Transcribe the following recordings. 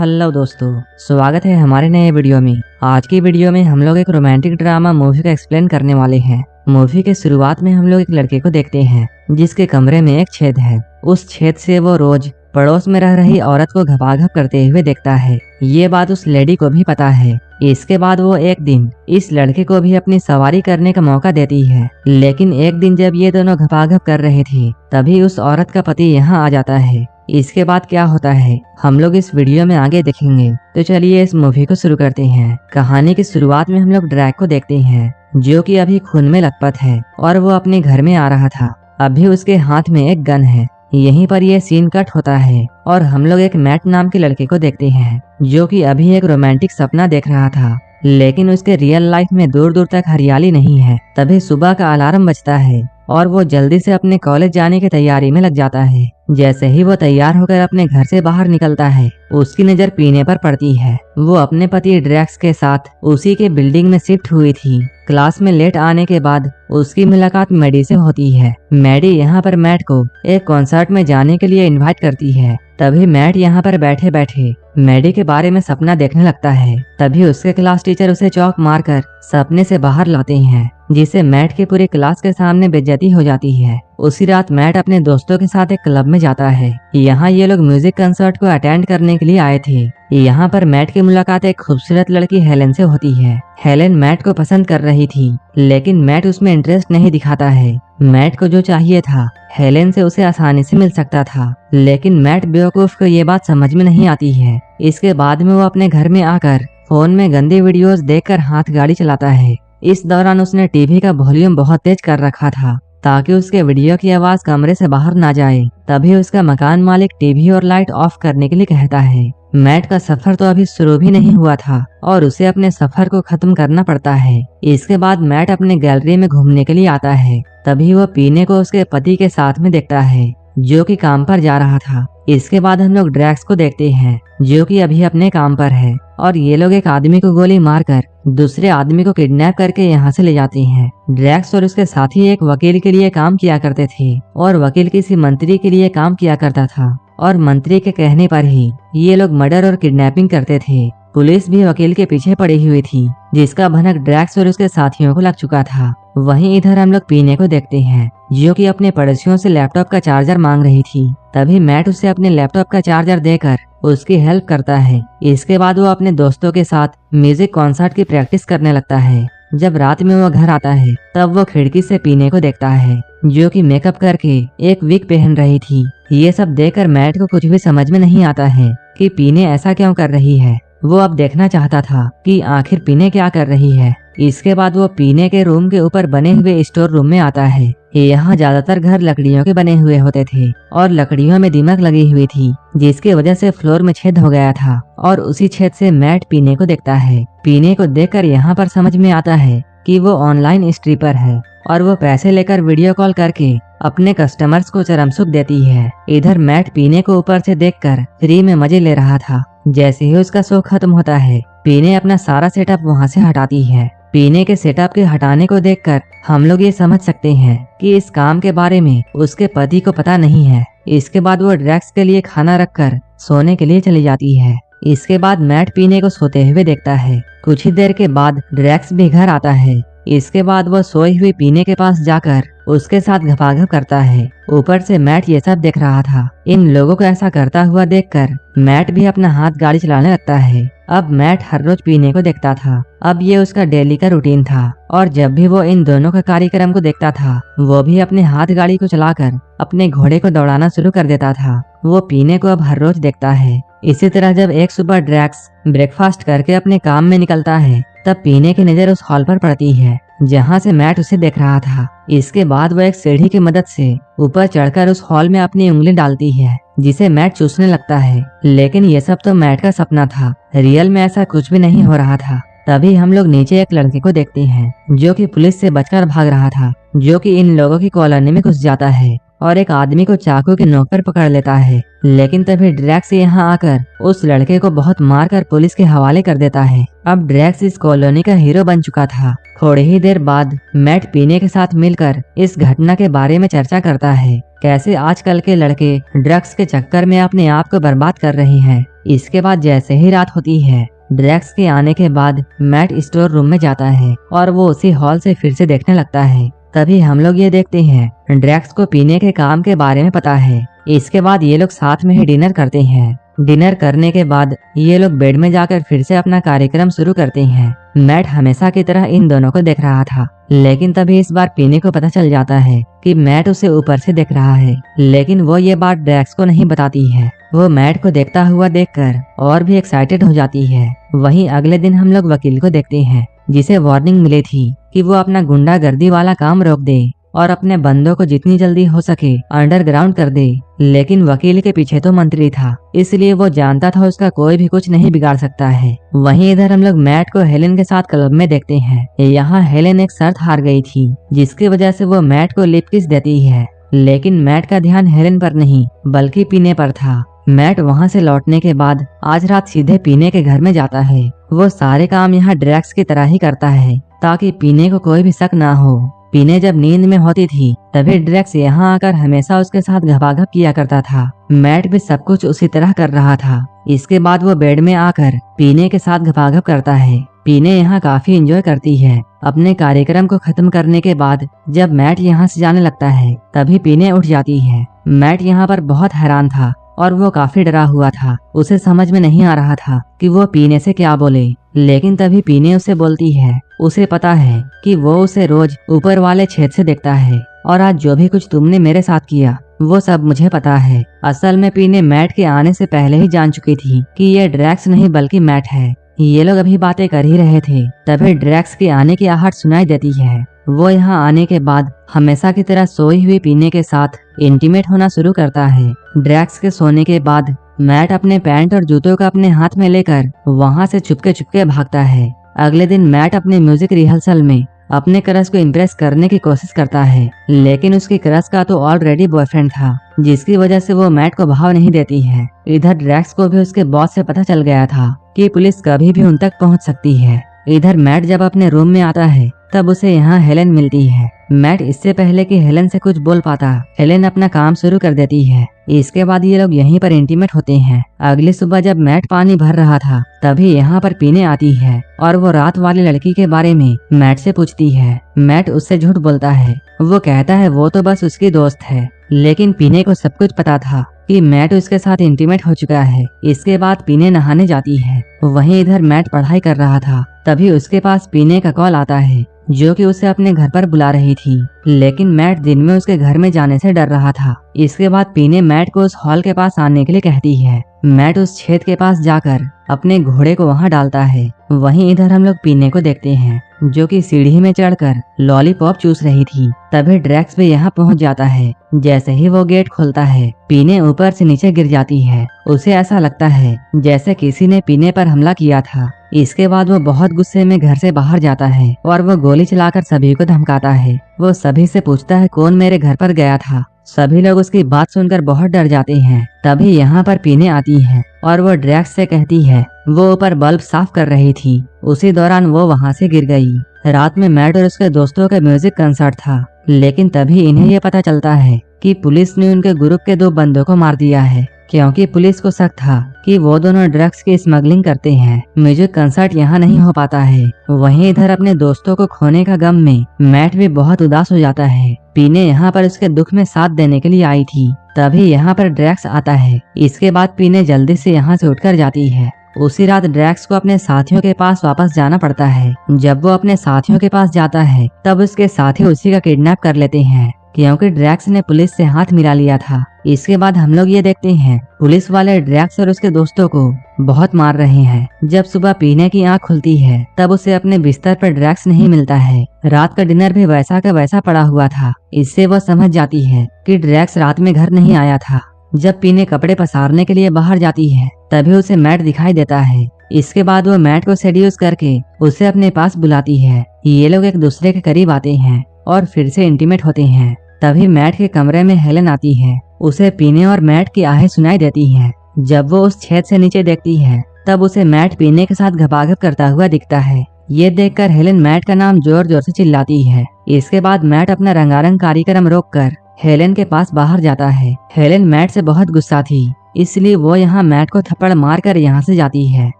Hello दोस्तों, स्वागत है हमारे नए वीडियो में। आज की वीडियो में हम लोग एक रोमांटिक ड्रामा मूवी का एक्सप्लेन करने वाले हैं। मूवी के शुरुआत में हम लोग एक लड़के को देखते हैं जिसके कमरे में एक छेद है। उस छेद से वो रोज पड़ोस में रह रही औरत को घपाघप करते हुए देखता है। ये बात उस लेडी को भी पता है। इसके बाद वो एक दिन इस लड़के को भी अपनी सवारी करने का मौका देती है। लेकिन एक दिन जब ये दोनों घपाघप कर रहे थे तभी उस औरत का पति यहाँ आ जाता है। इसके बाद क्या होता है हम लोग इस वीडियो में आगे देखेंगे। तो चलिए इस मूवी को शुरू करते हैं। कहानी की शुरुआत में हम लोग ड्रैग को देखते हैं जो कि अभी खून में लथपथ है और वो अपने घर में आ रहा था। अभी उसके हाथ में एक गन है। यहीं पर यह सीन कट होता है और हम लोग एक मैट नाम के लड़के को देखते हैं जो कि अभी एक रोमांटिक सपना देख रहा था, लेकिन उसके रियल लाइफ में दूर दूर तक हरियाली नहीं है। तभी सुबह का अलार्म बजता है और वो जल्दी से अपने कॉलेज जाने की तैयारी में लग जाता है। जैसे ही वो तैयार होकर अपने घर से बाहर निकलता है उसकी नजर पीने पर पड़ती है। वो अपने पति ड्रैक्स के साथ उसी के बिल्डिंग में शिफ्ट हुई थी। क्लास में लेट आने के बाद उसकी मुलाकात मैडी से होती है। मैडी यहाँ पर मैट को एक कॉन्सर्ट में जाने के लिए इनवाइट करती है। तभी मैट यहाँ पर बैठे बैठे मैडी के बारे में सपना देखने लगता है। तभी उसके क्लास टीचर उसे चौक मारकर सपने से बाहर लाते हैं, जिससे मैट के पूरे क्लास के सामने बेइज्जती हो जाती है। उसी रात मैट अपने दोस्तों के साथ एक क्लब में जाता है। यहाँ ये लोग म्यूजिक कंसर्ट को अटेंड करने के लिए आए थे। यहाँ पर मैट की मुलाकात एक खूबसूरत लड़की हेलेन से होती है। हेलेन मैट को पसंद कर रही थी, लेकिन मैट उसमें इंटरेस्ट नहीं दिखाता है। मैट को जो चाहिए था हेलेन से उसे आसानी से मिल सकता था, लेकिन मैट बेवकूफ को ये बात समझ में नहीं आती है। इसके बाद में वो अपने घर में आकर फोन में गंदी वीडियोस देखकर हाथ गाड़ी चलाता है। इस दौरान उसने टीवी का वॉल्यूम बहुत तेज कर रखा था ताकि उसके वीडियो की आवाज कमरे से बाहर ना जाए। तभी उसका मकान मालिक टीवी और लाइट ऑफ करने के लिए कहता है। मैट का सफर तो अभी शुरू भी नहीं हुआ था और उसे अपने सफर को खत्म करना पड़ता है। इसके बाद मैट अपने गैलरी में घूमने के लिए आता है। तभी वो पीने को उसके पति के साथ में देखता है जो कि काम पर जा रहा था। इसके बाद हम लोग ड्रैक्स को देखते हैं जो कि अभी अपने काम पर है और ये लोग एक आदमी को गोली मारकर दूसरे आदमी को किडनैप करके यहाँ से ले जाते हैं। ड्रैक्स और उसके साथी एक वकील के लिए काम किया करते थे और वकील किसी मंत्री के लिए काम किया करता था और मंत्री के कहने पर ही ये लोग मर्डर और किडनैपिंग करते थे। पुलिस भी वकील के पीछे पड़ी हुई थी जिसका भनक ड्रैक्स और उसके साथियों को लग चुका था। वहीं इधर हम लोग पीने को देखते हैं जो कि अपने पड़ोसियों से लैपटॉप का चार्जर मांग रही थी। तभी मैट उसे अपने लैपटॉप का चार्जर देकर उसकी हेल्प करता है। इसके बाद वो अपने दोस्तों के साथ म्यूजिक कॉन्सर्ट की प्रैक्टिस करने लगता है। जब रात में वो घर आता है तब वो खिड़की से पीने को देखता है जो कि मेकअप करके एक विग पहन रही थी। ये सब देखकर मैट को कुछ भी समझ में नहीं आता है कि पीने ऐसा क्यों कर रही है। वो अब देखना चाहता था कि आखिर पीने क्या कर रही है। इसके बाद वो पीने के रूम के ऊपर बने हुए स्टोर रूम में आता है। यहाँ ज्यादातर घर लकड़ियों के बने हुए होते थे और लकड़ियों में दीमक लगी हुई थी जिसकी वजह से फ्लोर में छेद हो गया था और उसी छेद से मैट पीने को देखता है। पीने को देखकर यहाँ पर समझ में आता है कि वो ऑनलाइन स्ट्रिपर है और वो पैसे लेकर वीडियो कॉल करके अपने कस्टमर्स को चरम सुख देती है। इधर मैट पीने को ऊपर से देखकर फ्री में मजे ले रहा था। जैसे ही उसका शो खत्म होता है पीने अपना सारा सेटअप वहाँ से हटाती है। पीने के सेटअप के हटाने को देखकर हम लोग ये समझ सकते हैं कि इस काम के बारे में उसके पति को पता नहीं है। इसके बाद वो ड्रैक्स के लिए खाना रखकर सोने के लिए चली जाती है। इसके बाद मैट पीने को सोते हुए देखता है। कुछ ही देर के बाद ड्रैक्स भी घर आता है। इसके बाद वो सोई हुई पीने के पास जाकर उसके साथ घपाघप करता है। ऊपर से मैट ये सब देख रहा था। इन लोगों को ऐसा करता हुआ देखकर मैट भी अपना हाथ गाड़ी चलाने लगता है। अब मैट हर रोज पीने को देखता था। अब ये उसका डेली का रूटीन था और जब भी वो इन दोनों का कार्यक्रम को देखता था वो भी अपने हाथ गाड़ी को चलाकर अपने घोड़े को दौड़ाना शुरू कर देता था। वो पीने को अब हर रोज देखता है। इसी तरह जब एक सुबह ड्रैक्स ब्रेकफास्ट करके अपने काम में निकलता है तब पीने की नजर उस हॉल पर पड़ती है जहाँ से मैट उसे देख रहा था। इसके बाद वो एक सीढ़ी की मदद से ऊपर चढ़कर उस हॉल में अपनी उंगली डालती है जिसे मैट चूसने लगता है। लेकिन ये सब तो मैट का सपना था, रियल में ऐसा कुछ भी नहीं हो रहा था। तभी हम लोग नीचे एक लड़के को देखते हैं जो कि पुलिस से बचकर भाग रहा था, जो कि इन लोगों की कॉलोनी में घुस जाता है। और एक आदमी को चाकू की नोक पर पकड़ लेता है। लेकिन तभी ड्रैक्स यहाँ आकर उस लड़के को बहुत मारकर पुलिस के हवाले कर देता है। अब ड्रैक्स इस कॉलोनी का हीरो बन चुका था। थोड़ी ही देर बाद मैट पीने के साथ मिलकर इस घटना के बारे में चर्चा करता है, कैसे आजकल के लड़के ड्रग्स के चक्कर में अपने आप को बर्बाद कर रहे हैं। इसके बाद जैसे ही रात होती है, ड्रैक्स के आने के बाद मैट स्टोर रूम में जाता है और वो उसी हॉल से फिर से देखने लगता है। तभी हम लोग ये देखते हैं ड्रैक्स को पीने के काम के बारे में पता है। इसके बाद ये लोग साथ में ही डिनर करते हैं। डिनर करने के बाद ये लोग बेड में जाकर फिर से अपना कार्यक्रम शुरू करते हैं। मैट हमेशा की तरह इन दोनों को देख रहा था, लेकिन तभी इस बार पीने को पता चल जाता है कि मैट उसे ऊपर से देख रहा है। लेकिन वो ये बात ड्रैक्स को नहीं बताती है। वो मैट को देखता हुआ देखकर और भी एक्साइटेड हो जाती है। वहीं अगले दिन हम लोग वकील को देखते हैं, जिसे वार्निंग मिली थी कि वो अपना गुंडागर्दी वाला काम रोक दे और अपने बंदों को जितनी जल्दी हो सके अंडरग्राउंड कर दे। लेकिन वकील के पीछे तो मंत्री था, इसलिए वो जानता था उसका कोई भी कुछ नहीं बिगाड़ सकता है। वहीं इधर हम लोग मैट को हेलेन के साथ क्लब में देखते हैं। यहाँ हेलेन एक शर्त हार गई थी, जिसकी वजह से वो मैट को लिप किस देती है। लेकिन मैट का ध्यान हेलेन पर नहीं बल्कि पीने पर था। मैट वहाँ से लौटने के बाद आज रात सीधे पीने के घर में जाता है। वो सारे काम यहाँ ड्रैक्स की तरह ही करता है, ताकि पीने को कोई भी शक ना हो। पीने जब नींद में होती थी, तभी ड्रैक्स यहाँ आकर हमेशा उसके साथ घपाघप किया करता था। मैट भी सब कुछ उसी तरह कर रहा था। इसके बाद वो बेड में आकर पीने के साथ घपाघप करता है। पीने यहाँ काफी एंजॉय करती है। अपने कार्यक्रम को खत्म करने के बाद जब मैट यहाँ से जाने लगता है, तभी पीने उठ जाती है। मैट यहाँ पर बहुत हैरान था और वो काफी डरा हुआ था। उसे समझ में नहीं आ रहा था कि वो पीने से क्या बोले। लेकिन तभी पीने उसे बोलती है, उसे पता है कि वो उसे रोज ऊपर वाले छेद से देखता है और आज जो भी कुछ तुमने मेरे साथ किया वो सब मुझे पता है। असल में पीने मैट के आने से पहले ही जान चुकी थी कि ये ड्रैक्स नहीं बल्कि मैट है। ये लोग अभी बातें कर ही रहे थे, तभी ड्रैक्स के आने की आहट सुनाई देती है। वो यहाँ आने के बाद हमेशा की तरह सोई हुई पीने के साथ इंटीमेट होना शुरू करता है। ड्रैक्स के सोने के बाद मैट अपने पैंट और जूतों का अपने हाथ में लेकर वहाँ से चुपके चुपके भागता है। अगले दिन मैट अपने म्यूजिक रिहर्सल में अपने क्रश को इम्प्रेस करने की कोशिश करता है, लेकिन उसकी क्रश का तो ऑलरेडी बॉयफ्रेंड था, जिसकी वजह से वो मैट को भाव नहीं देती है। इधर ड्रैक्स को भी उसके बॉस से पता चल गया था कि पुलिस कभी भी उन तक पहुंच सकती है। इधर मैट जब अपने रूम में आता है, तब उसे यहाँ हेलेन मिलती है। मैट इससे पहले कि हेलेन से कुछ बोल पाता, हेलेन अपना काम शुरू कर देती है। इसके बाद ये लोग यहीं पर इंटीमेट होते हैं। अगली सुबह जब मैट पानी भर रहा था, तभी यहाँ पर पीने आती है और वो रात वाली लड़की के बारे में मैट से पूछती है। मैट उससे झूठ बोलता है। वो कहता है वो तो बस उसकी दोस्त है, लेकिन पीने को सब कुछ पता था कि मैट उसके साथ इंटीमेट हो चुका है। इसके बाद पीने नहाने जाती है। वहीं इधर मैट पढ़ाई कर रहा था, तभी उसके पास पीने का कॉल आता है, जो कि उसे अपने घर पर बुला रही थी। लेकिन मैट दिन में उसके घर में जाने से डर रहा था। इसके बाद पीने मैट को उस हॉल के पास आने के लिए कहती है। मैट उस छेद के पास जाकर अपने घोड़े को वहां डालता है। वहीं इधर हम लोग पीने को देखते हैं, जो कि सीढ़ी में चढ़कर लॉलीपॉप चूस रही थी। तभी ड्रैक्स भी यहाँ पहुँच जाता है। जैसे ही वो गेट खोलता है, पीने ऊपर से नीचे गिर जाती है। उसे ऐसा लगता है जैसे किसी ने पीने पर हमला किया था। इसके बाद वो बहुत गुस्से में घर से बाहर जाता है और वो गोली चलाकर सभी को धमकाता है। वो सभी से पूछता है कौन मेरे घर पर गया था। सभी लोग उसकी बात सुनकर बहुत डर जाते हैं। तभी यहाँ पर पीने आती है और वो ड्रैक्स से कहती है वो ऊपर बल्ब साफ कर रही थी, उसी दौरान वो वहाँ से गिर गई। रात में मैट और उसके दोस्तों का म्यूजिक कंसर्ट था, लेकिन तभी इन्हें ये पता चलता है कि पुलिस ने उनके ग्रुप के 2 बंदों को मार दिया है, क्योंकि पुलिस को शक था कि वो दोनों ड्रग्स की स्मगलिंग करते हैं। म्यूजिक कंसर्ट यहाँ नहीं हो पाता है। वहीं इधर अपने दोस्तों को खोने का गम में मैट भी बहुत उदास हो जाता है। पीने यहाँ पर उसके दुख में साथ देने के लिए आई थी। तभी यहाँ पर ड्रैक्स आता है। इसके बाद पीने जल्दी से यहाँ से उठकर जाती है। उसी रात ड्रैक्स को अपने साथियों के पास वापस जाना पड़ता है। जब वो अपने साथियों के पास जाता है, तब उसके साथी उसी का किडनैप कर लेते हैं, क्योंकि ड्रैक्स ने पुलिस से हाथ मिला लिया था। इसके बाद हम लोग ये देखते हैं पुलिस वाले ड्रैक्स और उसके दोस्तों को बहुत मार रहे हैं। जब सुबह पीने की आंख खुलती है, तब उसे अपने बिस्तर पर ड्रैक्स नहीं मिलता है। रात का डिनर भी वैसा का वैसा पड़ा हुआ था। इससे वो समझ जाती है कि ड्रैक्स रात में घर नहीं आया था। जब पीने कपड़े पसारने के लिए बाहर जाती है, तभी उसे मैट दिखाई देता है। इसके बाद वो मैट को सेड्यूस करके उसे अपने पास बुलाती है। ये लोग एक दूसरे के करीब आते हैं और फिर से इंटीमेट होते हैं। तभी मैट के कमरे में हेलन आती है। उसे पीने और मैट की आहें सुनाई देती हैं। जब वो उस छेद से नीचे देखती है तब उसे मैट पीने के साथ घपाघप करता हुआ दिखता है। ये देखकर हेलन मैट का नाम जोर जोर से चिल्लाती है। इसके बाद मैट अपना रंगारंग कार्यक्रम रोककर हेलन के पास बाहर जाता है। हेलन मैट से बहुत गुस्सा थी, इसलिए वो यहाँ मैट को थप्पड़ मारकर यहाँ से जाती है।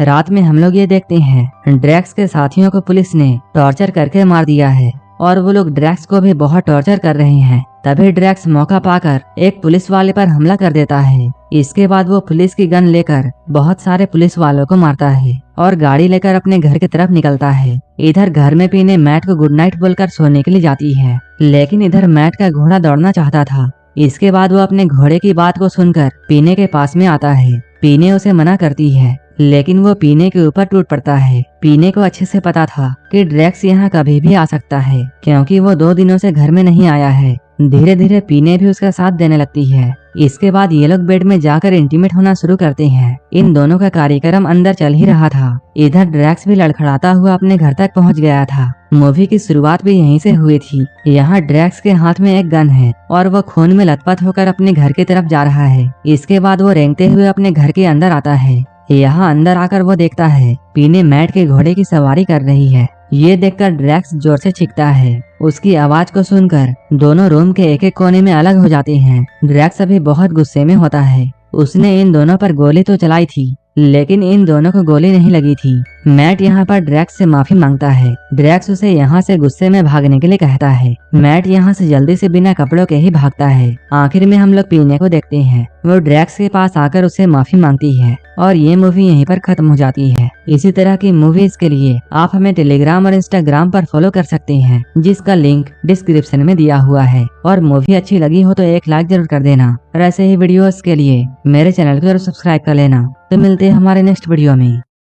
रात में हम लोग ये देखते हैं ड्रैक्स के साथियों को पुलिस ने टॉर्चर करके मार दिया है और वो लोग ड्रैक्स को भी बहुत टॉर्चर कर रहे हैं। तभी ड्रैक्स मौका पाकर एक पुलिस वाले पर हमला कर देता है। इसके बाद वो पुलिस की गन लेकर बहुत सारे पुलिस वालों को मारता है और गाड़ी लेकर अपने घर की तरफ निकलता है। इधर घर में पीने मैट को गुड नाइट बोलकर सोने के लिए जाती है, लेकिन इधर मैट का घोड़ा दौड़ना चाहता था। इसके बाद वो अपने घोड़े की बात को सुनकर पीने के पास में आता है। पीने उसे मना करती है, लेकिन वो पीने के ऊपर टूट पड़ता है। पीने को अच्छे से पता था कि ड्रैक्स यहाँ कभी भी आ सकता है, क्योंकि वो 2 दिनों से घर में नहीं आया है। धीरे धीरे पीने भी उसका साथ देने लगती है। इसके बाद ये लोग बेड में जाकर इंटीमेट होना शुरू करते हैं। इन दोनों का कार्यक्रम अंदर चल ही रहा था। इधर ड्रैक्स भी लड़खड़ाता हुआ अपने घर तक पहुंच गया था। मूवी की शुरुआत भी यहीं से हुई थी। यहाँ ड्रैक्स के हाथ में एक गन है और वो खून में लथपथ होकर अपने घर की तरफ जा रहा है। इसके बाद वो रेंगते हुए अपने घर के अंदर आता है। यहाँ अंदर आकर वो देखता है पीने मैट के घोड़े की सवारी कर रही है। ये देखकर ड्रैक्स जोर से चीखता है। उसकी आवाज को सुनकर दोनों रूम के एक एक कोने में अलग हो जाते हैं। ड्रैक्स अभी बहुत गुस्से में होता है। उसने इन दोनों पर गोली तो चलाई थी, लेकिन इन दोनों को गोली नहीं लगी थी। मैट यहाँ पर ड्रैक्स से माफी मांगता है। ड्रैक्स उसे यहाँ से गुस्से में भागने के लिए कहता है। मैट यहाँ से जल्दी से बिना कपड़ों के ही भागता है। आखिर में हम लोग पीने को देखते हैं। वो ड्रैक्स के पास आकर उसे माफी मांगती है और ये मूवी यहीं पर खत्म हो जाती है। इसी तरह की मूवीज के लिए आप हमें टेलीग्राम और इंस्टाग्राम पर फॉलो कर सकते हैं, जिसका लिंक डिस्क्रिप्शन में दिया हुआ है। और मूवी अच्छी लगी हो तो एक लाइक जरूर कर देना और ऐसे ही वीडियोस के लिए मेरे चैनल को जरूर सब्सक्राइब कर लेना। तो मिलते हैं हमारे नेक्स्ट वीडियो में।